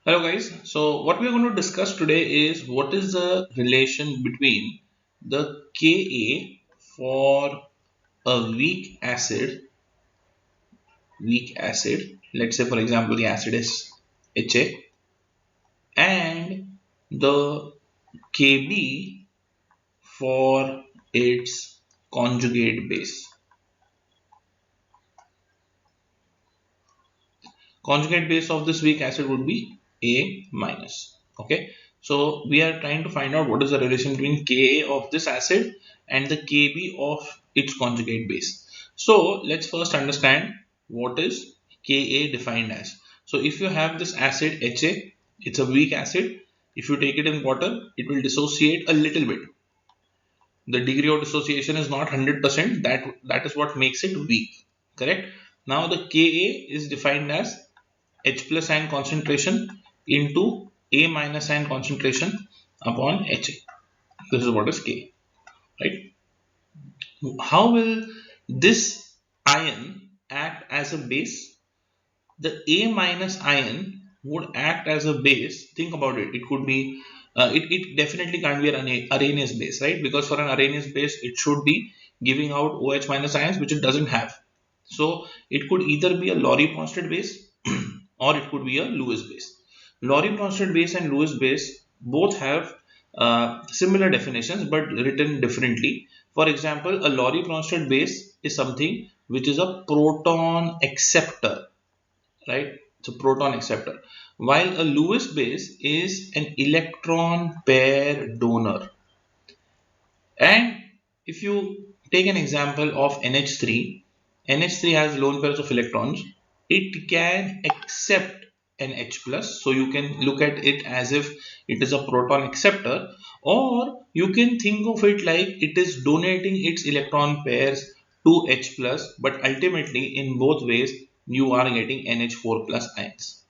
Hello guys, so what we are going to discuss today is what is the relation between the Ka for a weak acid, let's say for example the acid is Ha, and the Kb for its conjugate base. Conjugate base of this weak acid would be A minus. Okay, so we are trying to find out what is the relation between Ka of this acid and the Kb of its conjugate base. So let's first understand what is Ka defined as. So if you have this acid Ha, it's a weak acid. If you take it in water, it will dissociate a little bit. The degree of dissociation is not 100%. That is what makes it weak. Correct. Now the Ka is defined as H plus ion concentration into A minus ion concentration upon Ha. This is what is K, right? How will this ion act as a base? The A minus ion would act as a base. Think about it. It could be, it definitely can't be an Arrhenius base, right? Because for an Arrhenius base, it should be giving out OH minus ions, which it doesn't have. So it could either be a Lorry-Bronsted base or it could be a Lewis base. Lorry-Bronsted base and Lewis base both have similar definitions but written differently. For example, a Lorry-Bronsted base is something which is a proton acceptor, right? It's a proton acceptor, while a Lewis base is an electron pair donor. And if you take an example of NH3, NH3 has lone pairs of electrons. It can accept an H plus, so you can look at it as if it is a proton acceptor, or you can think of it like it is donating its electron pairs to H plus, but ultimately in both ways you are getting NH4 plus ions.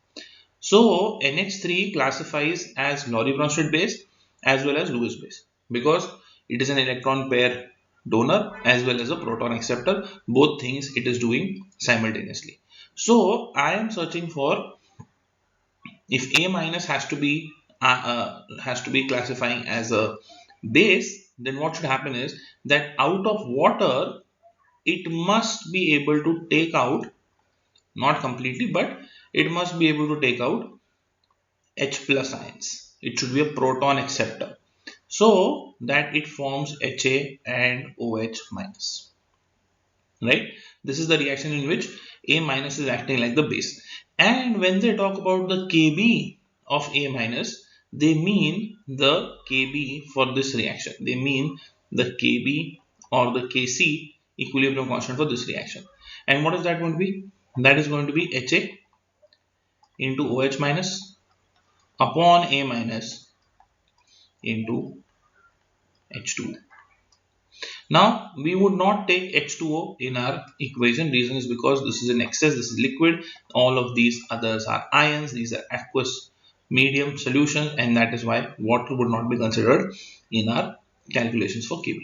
So NH3 classifies as Lorry-Bronsted base as well as Lewis base because it is an electron pair donor as well as a proton acceptor. Both things it is doing simultaneously. So I am searching for, if A minus has to be classifying as a base, then what should happen is that out of water it must be able to take out, not completely, but it must be able to take out H plus ions. It should be a proton acceptor so that it forms Ha and OH minus, right? This is the reaction in which A minus is acting like the base. And when they talk about the Kb of A minus, they mean the Kb for this reaction. They mean the Kb or the Kc equilibrium constant for this reaction. And what is that going to be? That is going to be Ha into OH minus upon A minus into H2O. Now we would not take H2O in our equation. Reason is because this is an excess, this is liquid. All of these others are ions, these are aqueous medium solutions, and that is why water would not be considered in our calculations for Kb.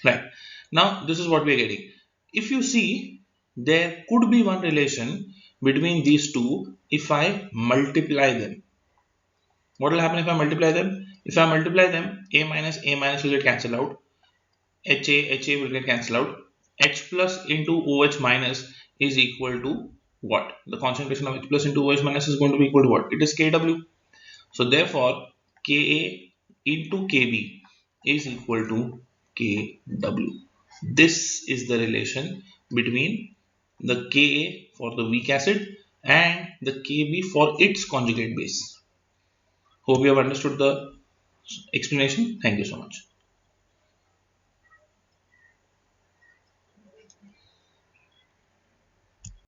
Right. Now this is what we are getting. If you see, there could be one relation between these two if I multiply them. What will happen if I multiply them? If I multiply them, A minus will get cancelled out. Ha will get cancelled out. H plus into OH minus is equal to what? The concentration of H plus into OH minus is going to be equal to what? It is Kw. So therefore, Ka into Kb is equal to Kw. This is the relation between the Ka for the weak acid and the Kb for its conjugate base. Hope you have understood the explanation. Thank you so much.